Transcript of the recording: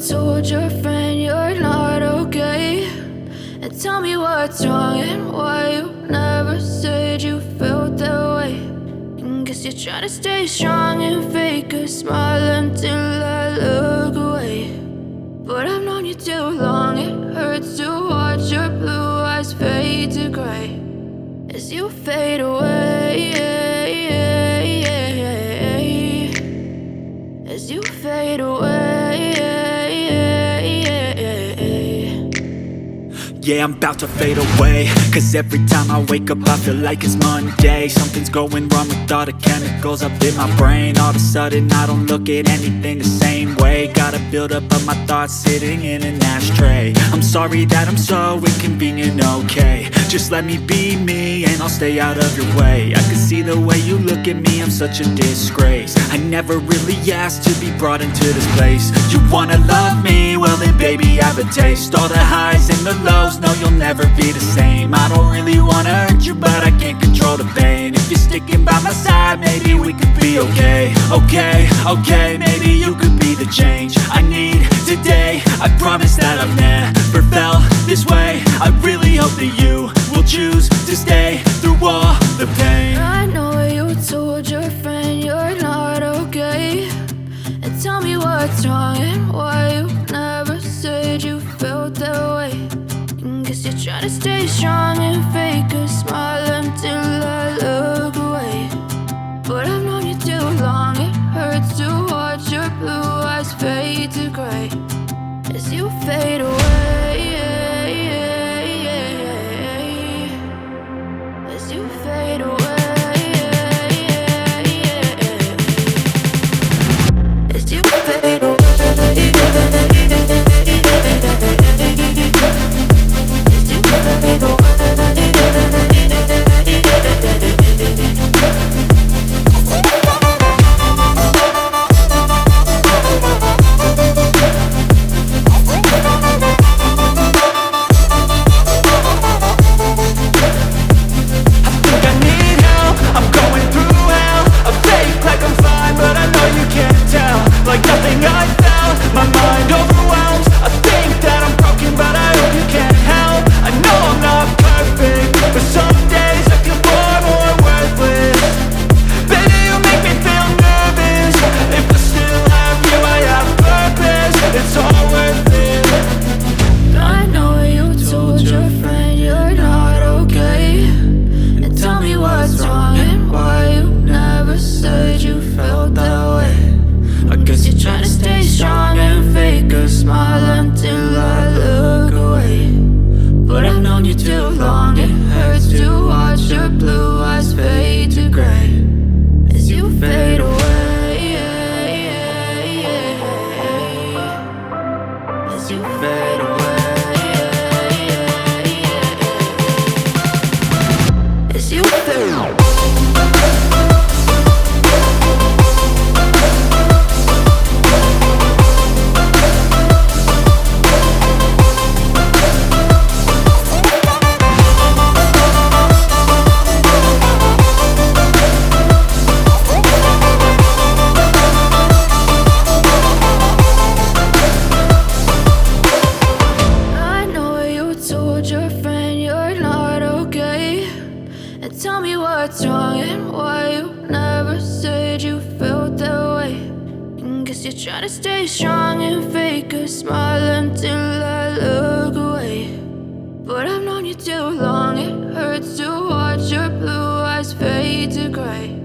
told your friend you're not okay, and tell me what's wrong and why you never said you felt that way. And guess you're trying to stay strong and fake a smile until I look away. But I've known you too long, it hurts to watch your blue eyes fade to gray as you fade away, as you fade away. Yeah, I'm about to fade away, cause every time I wake up I feel like it's Monday. Something's going wrong with all the chemicals up in my brain. All of a sudden I don't look at anything the same way. Gotta build up of my thoughts sitting in an ashtray. I'm sorry that I'm so inconvenient, okay. Just let me be me and I'll stay out of your way. I can see the way you look at me, I'm such a disgrace. I never really asked to be brought into this place. You wanna love me? Well then baby I have a taste. All the highs and the lows, no you'll never be the same. I don't really wanna hurt you but I can't control the pain. If you're sticking by my side maybe we could be okay. Okay, maybe you could be the change I need today. I promise that I've never felt this way. I really hope that you will choose to stay through all the pain. I know you told your friend you're not okay, and tell me what's wrong and why you never said you felt that way. And guess you're trying to stay strong and fake a smile until I look away. But I've known you too long, it hurts to watch your blue eyes fade to gray as you fade away, as you fade away, as you fade away. Try to stay strong and fake a smile until I look away. But I've known you too long, it hurts to watch your blue eyes fade to gray.